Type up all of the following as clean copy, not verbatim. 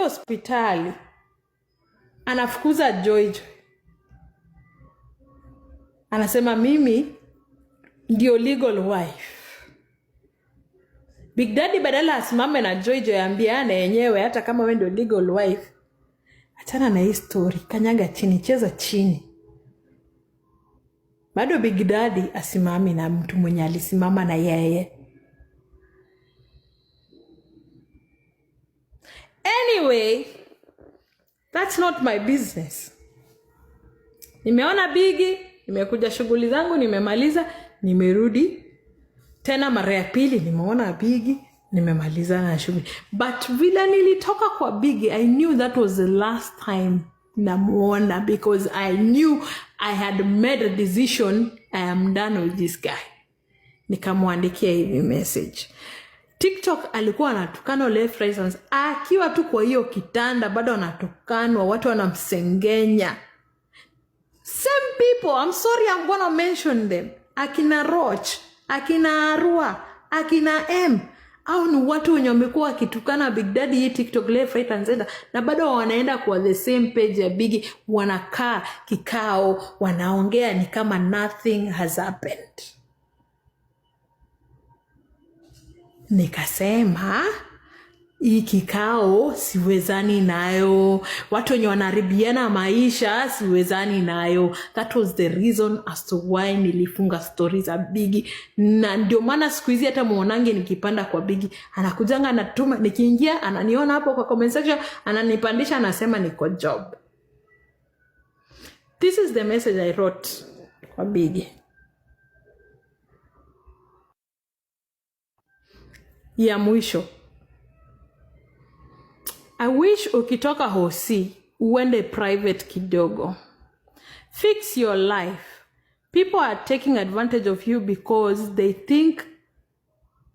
hospitali anafukuza Joy. Anasema mimi ndio legal wife. Big Daddy badala asimame na Joy ambiane yenyewe hata kama wewe ndio legal wife. Achana na hii story, kanyaga chini, cheza chini. Bado Big Daddy asimami na mtu mwenye alisimama na yeye. Anyway, that's not my business. Nimeona Biggie, nimekuja shughuli zangu, nimemaliza, nimerudi. Tena mara ya pili nimeona Biggie, nimemaliza na shughuli. But vile nilitoka kwa Biggie, I knew that was the last time namuona, because I knew I had made a decision. I am done with this guy. Nikamwandikia hivi message. TikTok alikuwa anatukana left right and akiwa tu kwa hiyo kitanda bado anatukanwa, watu wanamsengenya. Same people, I'm sorry, I'm gonna mention them. Akina Roach, akina Arua, akina M. Au ni watu wenye wamekuwa wakitukana Big Daddy hii TikTok left right and center, na bado wanaenda kwa the same page ya Biggie, wanakaa kikao, wanaongea ni kama nothing has happened. Nikasema hii kikao siwezani nayo, watu wenye wanaribiana maisha siwezani nayo. That was the reason as to why nilifunga stories za Biggie. Na ndio maana siku hizi hata muonange nikipanda kwa Biggie, anakujanga anatuma, nikiingia ananiona hapo kwa comment section, ananipandisha, anasema niko job. This is the message I wrote kwa Biggie. Ya mwisho, I wish ukitoka hosi uende private kidogo. Fix your life. People are taking advantage of you because they think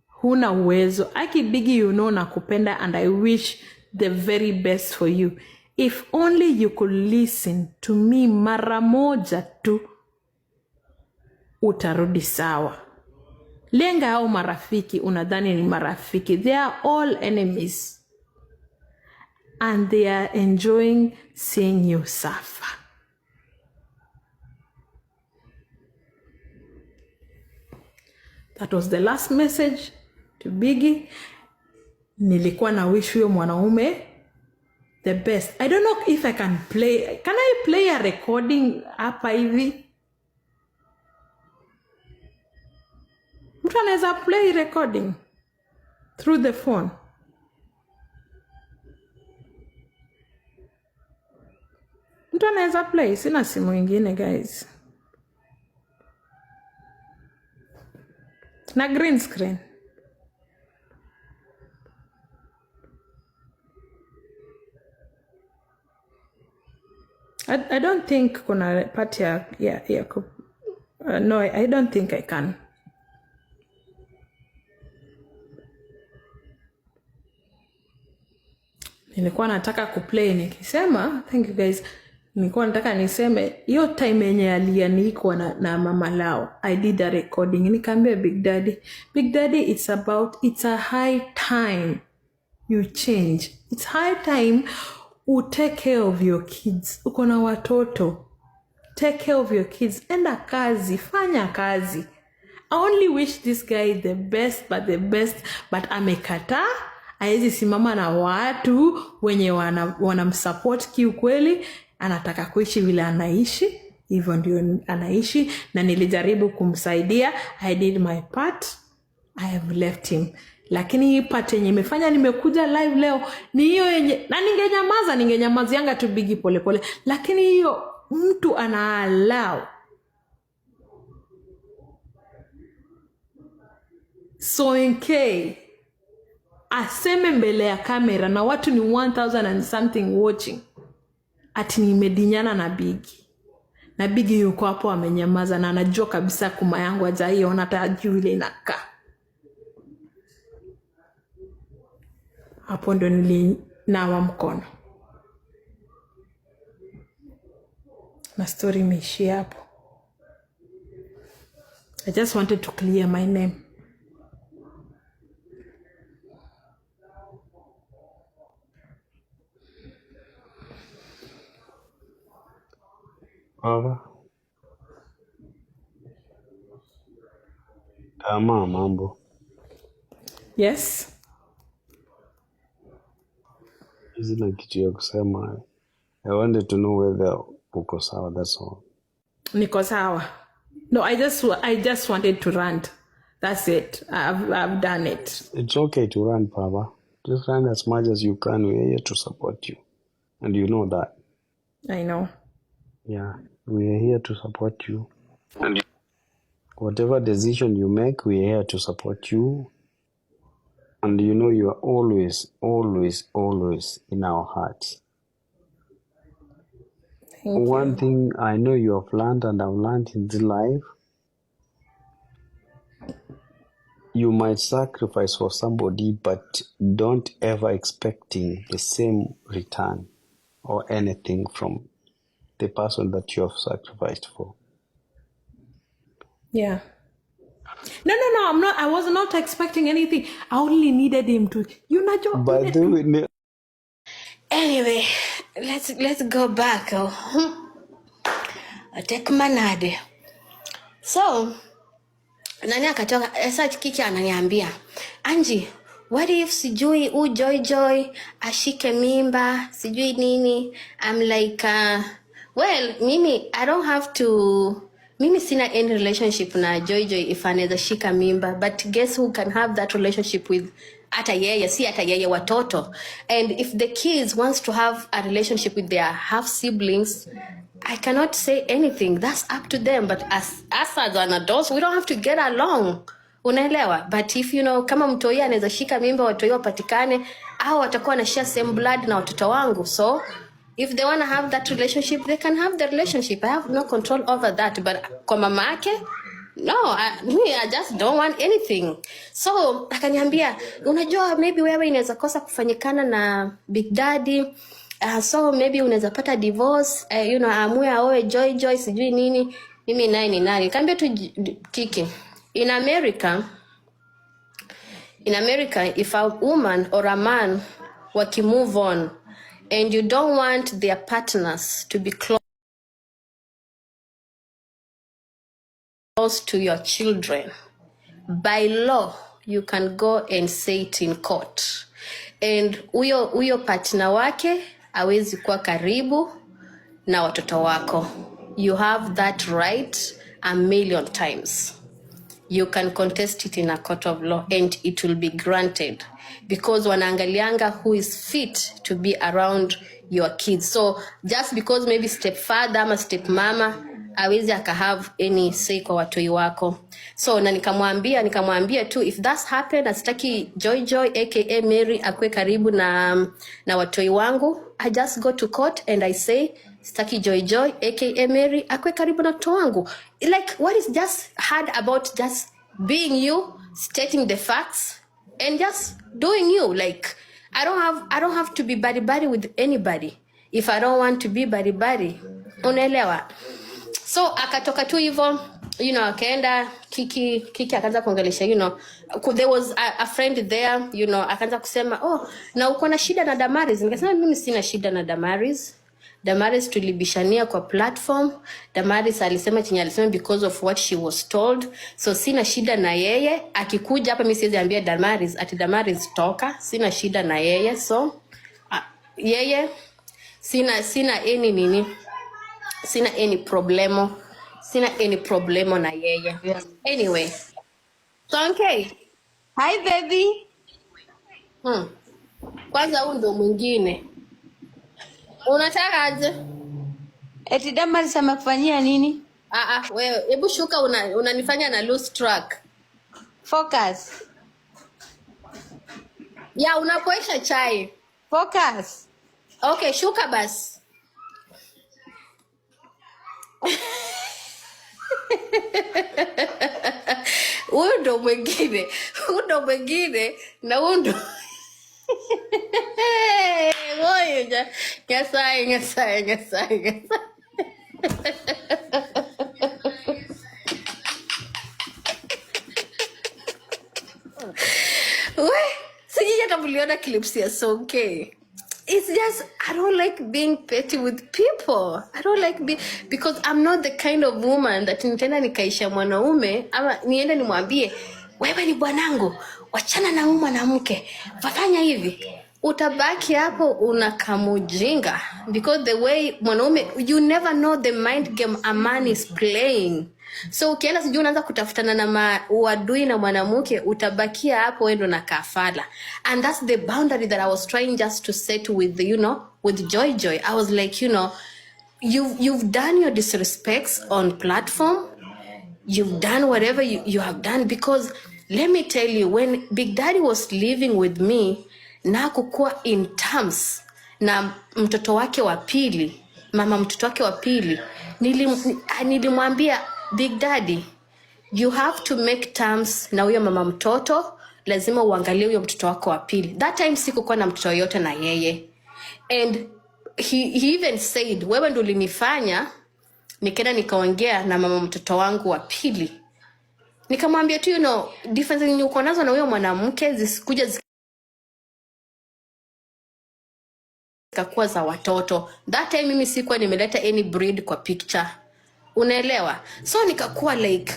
huna uwezo. Aki Biggie, you know nakupenda, and I wish the very best for you. If only you could listen to me mara moja tu, utarudi sawa. Lenga hao marafiki unadhani ni marafiki. They are all enemies. And they are enjoying seeing you suffer. That was the last message to Biggie. Nilikuwa na wish huyo mwanaume the best. I don't know if I can play. Can I play a recording hapa hivi? Mtu anaweza play recording through the phone. Mtu anaweza play, sina simu ingine guys. Na green screen. I don't think kuna part ya no, I don't think I can. Nilikuwa nataka kuplay nikisema, thank you guys. Nilikuwa nataka niseme hiyo time yenye alianikwa na mama lao, I did a recording. Nikaambia Big Daddy, it's a high time you change. It's high time you take care of your kids. Uko na watoto, take care of your kids. Enda kazi, fanya kazi. I only wish this guy the best, but amekataa. Haezi simama na watu wenye wanamsupport kiukweli. Anataka kuishi vile anaishi, hivyo ndio anaishi, na nilijaribu kumsaidia. I did my part. I have left him. Lakini hii part yenye imefanya nimekuja live leo ni hiyo yenye, na ningenyamazianga tu Biggie pole. Lakini hiyo mtu anaallow Soinke aseme mbele ya kamera na watu ni 1000 and something watching ati nimedinyana na Biggie. Na Biggie yuko hapo amenyamaza, na anajua kabisa kuma yangu hajaiona hata ajui ile inakaa. Hapo ndo nilinawa mkono. Na story imeishia hapo. I just wanted to clear my name. Baba, mambo. Yes. Sina kitu ya kusema. I wanted to know whether uko sawa, that's all. Niko sawa. No, I just wanted to rant. That's it. I've done it. It's okay to run, Papa. Just run as much as you can. We're here to support you. And you know that. I know. Yeah, we are here to support you. And whatever decision you make, we are here to support you. And you know you are always, always, always in our hearts. One thing I know you have learned and I've learned in this life, you might sacrifice for somebody, but don't ever expecting the same return or anything from the person that you have sacrificed for. Yeah. No, I'm not. I was not expecting anything. I only needed him to. By the way, Anyway, let's go back. Take manade. So, nani akatoka sasa Kiki ananiambia, Angie, what if sijui Joy ashike mimba, sijui nini? I'm like, well, mimi I don't have to. Mimi sina any relationship na Joy if anaweza shika mimba, but guess who can have that relationship with hata yeye watoto. And if the kids wants to have a relationship with their half siblings, I cannot say anything. That's up to them. But as an adults, we don't have to get along. Unaelewa? But if kama mtoi anaweza shika mimba watoi wapatikane, au watakuwa na share same blood na watoto wangu. So if they want to have that relationship, they can have the relationship. I have no control over that. But kwa mama yake, no, I just don't want anything. So akaniambia, unajua maybe wewe inaweza kosa kufanyikana na Big Daddy. So maybe unaweza pata divorce, amue aoe Joy sijui nini. Mimi naye ni nani? Nikamwambia tu Kiki. In America, if a woman or a man move on and you don't want their partners to be close to your children, by law you can go and say it in court, and uyo partner wake hawezi kuwa karibu na watoto wako. You have that right a million times. You can contest it in a court of law and it will be granted, because wanaangalianga who is fit to be around your kids. So just because maybe stepfather ama stepmama hawezi have any say kwa watoi wako. So na nikamwambia tu, if that's happen, asitaki Joy aka Mary akwe karibu na watoi wangu, I just go to court and I say sitaki Joy aka Mary akwe karibu na watoto wangu. Like, what is just hard about just being you, stating the facts and just doing you? Like, I don't have to be buddy with anybody if I don't want to be buddy. Unaelewa? So akatoka tu hivyo, akaenda Kiki akaanza kuongelesha, there was a friend there, akaanza kusema, oh, na uko na shida na Damaris. Nikasema mimi sina shida na Damaris tulibishania kwa platform. Damaris alisema because of what she was told. So sina shida na yeye. Akikuja hapa mimi siwezi ambia Damaris ati Damaris toka. Sina shida na yeye. So yeye sina any nini. Sina any problemo na yeye. Yeah. Anyway. So okay. Hi baby. Kwanza huyu ndo mwingine. Unataka aje? Eti Damaris amekufanyia nini? Wewe hebu shuka, unanifanya na lose track. Focus. Ya unapoesha chai. Focus. Okay, shuka basi. Huyu ndo mwingine na huyu ndo Ngoja Nyasaye. Sijui hata mliona clips ya Sonke. it's just, I don't like being petty with people. I don't like because I'm not the kind of woman that nitaenda nikaisha mwanaume ama niende nimwambie wewe ni bwanangu, wachana na huyu mwanamke, fanya hivi. Utabaki hapo unakamujinga, because the way mwanaume, you never know the mind game a man is playing. So ukienda sijui unaanza kutafutana na uadui na mwanamke, utabakia hapo wewe ndo na kafala. And that's the boundary that I was trying just to set with with Joy. I was like, you've done your disrespects on platform. You've done whatever you have done, because let me tell you, when Big Daddy was living with me, na kukua in terms na mtoto wake wa pili, mama mtoto wake wa pili, nilimwambia Big Daddy, you have to make terms na huyo mama mtoto, lazima uangalie huyo mtoto wako wa pili. That time sikukuwa na mtoto yote na yeye. And he even said, wewe ndo ulinifanya nikaenda nikaongea na mama mtoto wangu wa pili. Nikamwambia tu, difference ni uko nazo na huyo mwanamke zisikuja zikakuwa za watoto. That time mimi sikuwa nimeleta any breed kwa picture. Unaelewa? So nikakuwa like,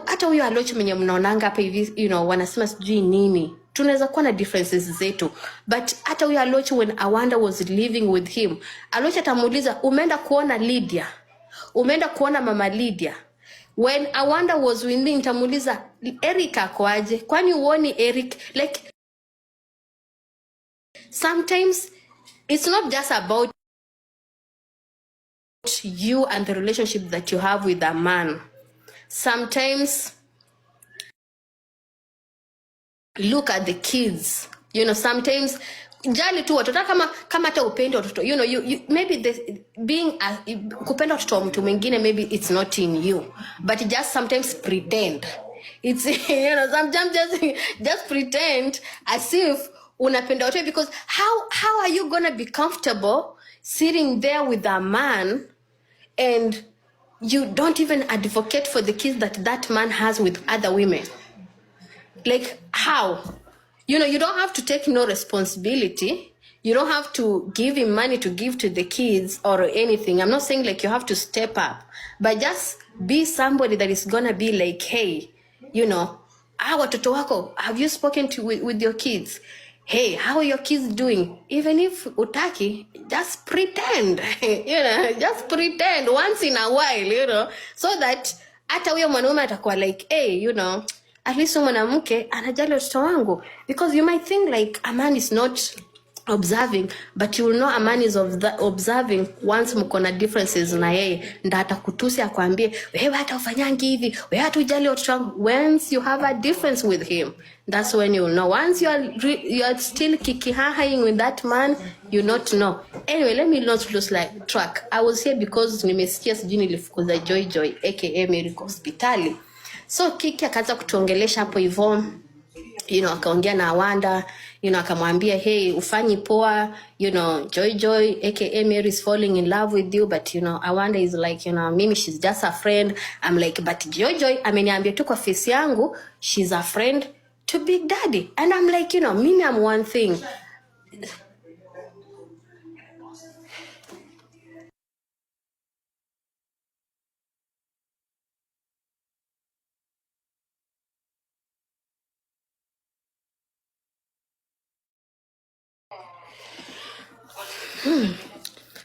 hata huyo Aloch mwenye mnaonanga hapa hivi, wanasema sijui nini, tunaweza kuwa na differences zetu, but hata huyo Aloch, when Awanda was living with him, Aloch atamuuliza, umeenda kuona Lydia? Umeenda kuona mama Lydia? When Awanda was with me, nitamuuliza, Eric akoaje? Kwani uoni Eric? Like, sometimes it's not just about you and the relationship that you have with a man. Sometimes look at the kids. Sometimes jali tu watoto kama hata upende watoto. You maybe kupenda watoto wa mtu mwingine, maybe it's not in you, but just sometimes pretend. It's sometimes just pretend as if unapenda watoto, because how are you gonna be comfortable sitting there with a man and you don't even advocate for the kids that man has with other women? Like, how? You don't have to take no responsibility. You don't have to give him money to give to the kids or anything. I'm not saying like you have to step up, but just be somebody that is gonna be like, hey, watoto wako, have you spoken to with your kids? Hey, how are your kids doing? Even if utaki, just pretend, just pretend once in a while, so that hata huyo mwanaume atakuwa like, hey, at least mwanamke anajali watoto wangu. Because you might think like a man is not observing, but you will know a man is observing once mko na differences na yeye, ndio atakutusi akwambie, wewe hata ufanyangi hivi, wewe hata ujali watoto wangu. Once you have a difference with him, that's when you will know. Once you are still kikihahaing with that man, you not know. Anyway, let me not lose track. I was here because nimesikia sijui nilifukuza Joy aka Miracle Hospitali. So Kiki akaanza kutuongelesha hapo hivyo, akaongea na Awanda, akamwambia, hey, ufanyi poa, Joy aka Mary is falling in love with you, but Awanda is like, mimi she's just a friend. I'm like, but Joy ameniambia tu kwa face yangu she's a friend to Big Daddy. And I'm like, mimi I'm one thing.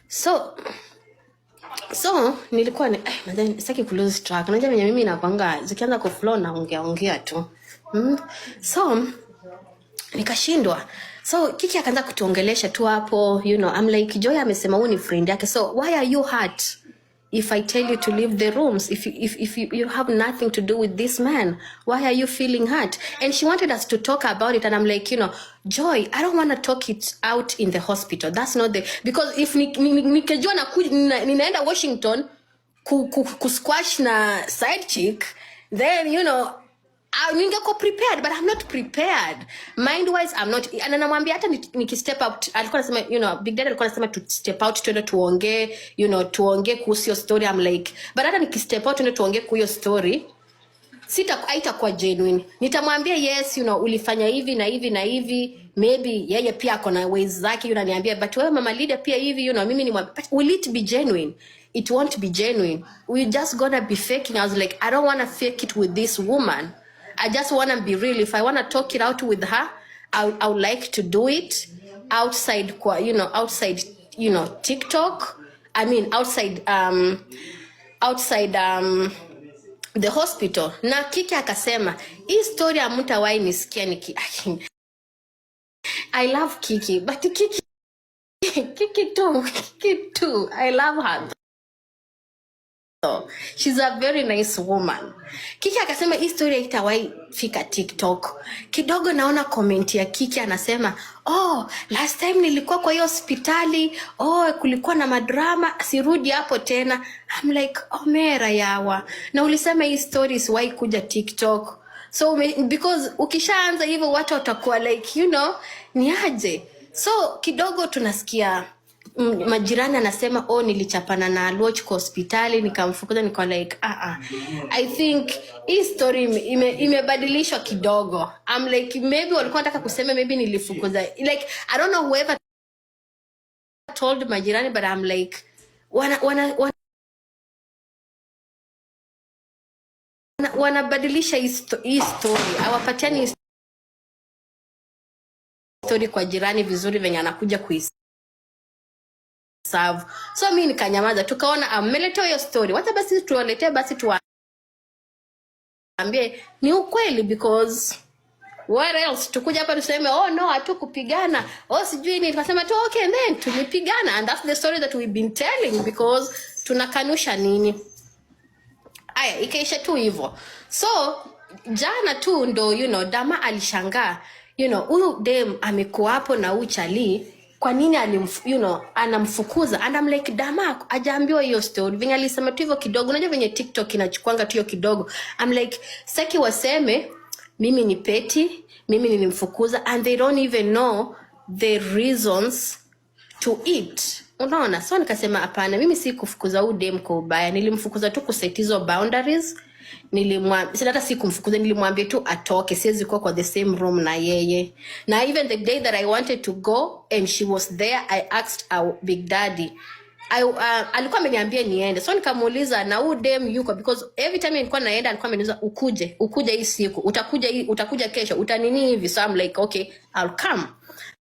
So nilikuwa nadhani sitaki ku lose track. Unajua mimi napanga zikianza ku flow na ongea tu. So nikashindwa. So Kiki akaanza kutuongelesha tu hapo, I'm like, Joy amesema huyu ni friend yake. So why are you hurt if I tell you to leave the rooms? If you have nothing to do with this man, why are you feeling hurt? And she wanted us to talk about it, and I'm like, Joy, I don't want to talk it out in the hospital. That's not because if nikijua ninaenda Washington ku squash na side chick, then ningeko prepared, but I'm not prepared. Mind wise, I'm not. And anamwambia hata nikistep out, alikuwa anasema, Big Daddy alikuwa anasema to step out tuende tuongee, tuongee kuhusu hiyo story. I'm like, but hata nikistep out tuende tuongee kuhusu hiyo story, haitakuwa genuine. Nitamwambia yes, ulifanya hivi na hivi na hivi, maybe yeye pia akona ways zake, unaniambia but wewe Mama Lydia pia hivi, mimi ni but will it be genuine? It won't be genuine. We just gonna be faking. I was like, I don't want to fake it with this woman. I just want to be real. If I want to talk it out with her, I would like to do it outside, outside, TikTok. I mean, outside the hospital. Na Kiki akasema, hii story hamtawahi nisikia I love Kiki, but Kiki too. I love her. She's a very nice woman. Kiki akasema hii story haitawahi fika TikTok. Kidogo naona comment ya Kiki anasema, last time nilikuwa kwa hiyo hospitali, kulikuwa na madrama, sirudi hapo tena. I'm like, mera yawa. Na ulisema hii story isiwahi kuja TikTok. So because ukishaanza hivyo watu watakuwa like, ni aje. So kidogo tunasikia majirani anasema nilichapana na Aloch kwa hospitali nikamfukuza, niko like I think hii story imebadilishwa kidogo. I'm like maybe walikuwa nataka kusema maybe nilifukuza, like I don't know whoever told majirani, but I'm like wanabadilisha hii story, hawapatiani story kwa jirani vizuri venye anakuja kuiserve. So mimi nikanyamaza, tukaona ameletea hiyo story, wacha basi tuwaletee, basi tuambie ni ukweli, because what else tukuja hapa tuseme no hatukupigana, sijui nini. Tukasema tu okay, then tulipigana, and that's the story that we've been telling, because tunakanusha nini. Aya, ikaisha tu hivyo. So jana tu ndo Dama alishangaa, huyu dem amekuwa hapo na uchali, kwa nini anamfukuza? And I'm like, Dama ajaambiwa hiyo story, vinga alisema tu hivyo kidogo. Unajua venye TikTok inachukuanga tu hiyo kidogo. I'm like, saki waseme mimi ni petty, mimi nilimfukuza, and they don't even know the reasons to it. Unaona? So nikasema hapana, mimi si kufukuza huyu dem kwa ubaya, nilimfukuza tu kuset hizo boundaries. Hata si kumfukuza, nilimwambia tu atoke, siwezi kuwa kwa the same room na yeye. Na even the day that I wanted to go and she was there, I asked our Big Daddy, alikuwa ameniambia niende. So nikamuuliza na huyu dem yuko, because every time nilikuwa naenda alikuwa ameniuliza ukuje hii siku, utakuja kesho, utanini hivi. So I'm like okay, I'll come.